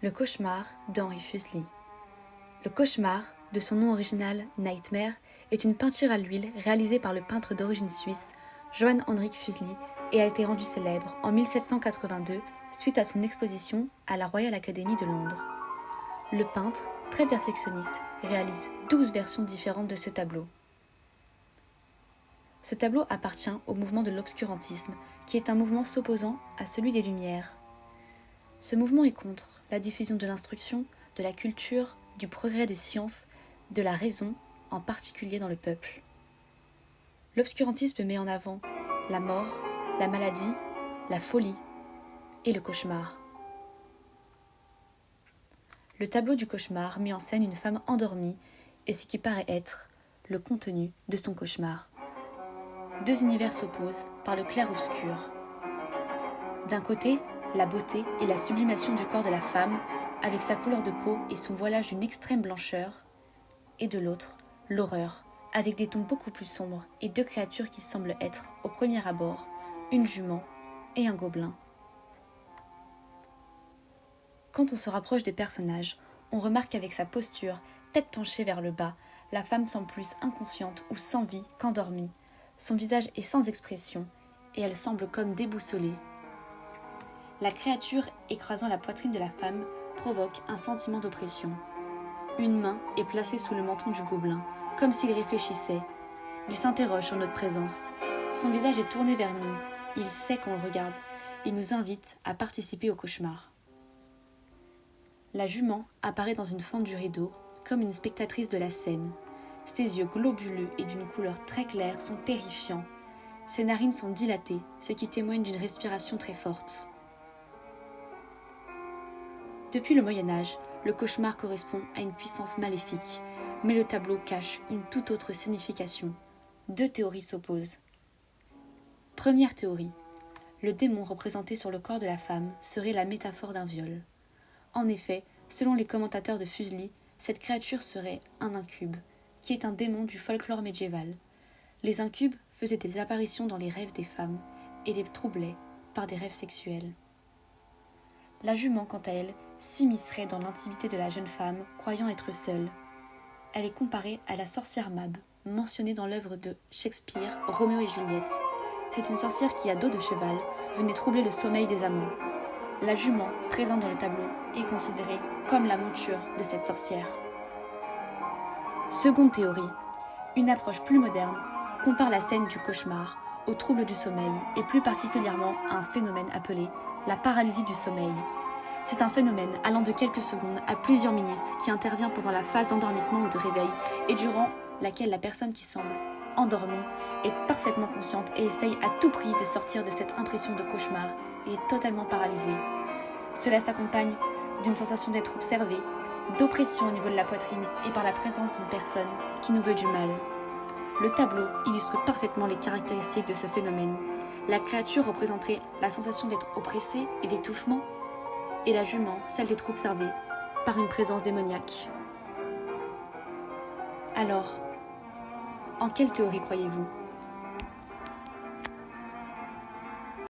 Le cauchemar d'Henry Fuseli. Le cauchemar, de son nom original Nightmare, est une peinture à l'huile réalisée par le peintre d'origine suisse Johann Henrik Fuseli et a été rendue célèbre en 1782 suite à son exposition à la Royal Academy de Londres. Le peintre, très perfectionniste, réalise 12 versions différentes de ce tableau. Ce tableau appartient au mouvement de l'obscurantisme, qui est un mouvement s'opposant à celui des Lumières. Ce mouvement est contre la diffusion de l'instruction, de la culture, du progrès des sciences, de la raison, en particulier dans le peuple. L'obscurantisme met en avant la mort, la maladie, la folie et le cauchemar. Le tableau du cauchemar met en scène une femme endormie et ce qui paraît être le contenu de son cauchemar. Deux univers s'opposent par le clair-obscur. D'un côté, la beauté et la sublimation du corps de la femme, avec sa couleur de peau et son voilage d'une extrême blancheur, et de l'autre, l'horreur, avec des tons beaucoup plus sombres et deux créatures qui semblent être, au premier abord, une jument et un gobelin. Quand on se rapproche des personnages, on remarque qu'avec sa posture, tête penchée vers le bas, la femme semble plus inconsciente ou sans vie qu'endormie. Son visage est sans expression et elle semble comme déboussolée. La créature écrasant la poitrine de la femme provoque un sentiment d'oppression. Une main est placée sous le menton du gobelin, comme s'il réfléchissait. Il s'interroge sur notre présence. Son visage est tourné vers nous. Il sait qu'on le regarde. Il nous invite à participer au cauchemar. La jument apparaît dans une fente du rideau, comme une spectatrice de la scène. Ses yeux globuleux et d'une couleur très claire sont terrifiants. Ses narines sont dilatées, ce qui témoigne d'une respiration très forte. Depuis le Moyen-Âge, le cauchemar correspond à une puissance maléfique, mais le tableau cache une toute autre signification. Deux théories s'opposent. Première théorie. Le démon représenté sur le corps de la femme serait la métaphore d'un viol. En effet, selon les commentateurs de Fuseli, cette créature serait un incube, qui est un démon du folklore médiéval. Les incubes faisaient des apparitions dans les rêves des femmes et les troublaient par des rêves sexuels. La jument, quant à elle, s'immiscerait dans l'intimité de la jeune femme, croyant être seule. Elle est comparée à la sorcière Mab, mentionnée dans l'œuvre de Shakespeare, Roméo et Juliette. C'est une sorcière qui, à dos de cheval, venait troubler le sommeil des amants. La jument, présente dans le tableau, est considérée comme la monture de cette sorcière. Seconde théorie. Une approche plus moderne compare la scène du cauchemar aux troubles du sommeil et plus particulièrement à un phénomène appelé la paralysie du sommeil. C'est un phénomène allant de quelques secondes à plusieurs minutes qui intervient pendant la phase d'endormissement ou de réveil et durant laquelle la personne qui semble endormie est parfaitement consciente et essaye à tout prix de sortir de cette impression de cauchemar et est totalement paralysée. Cela s'accompagne d'une sensation d'être observé, d'oppression au niveau de la poitrine et par la présence d'une personne qui nous veut du mal. Le tableau illustre parfaitement les caractéristiques de ce phénomène. La créature représenterait la sensation d'être oppressée et d'étouffement, et la jument, celle d'être observée par une présence démoniaque. Alors, en quelle théorie croyez-vous ?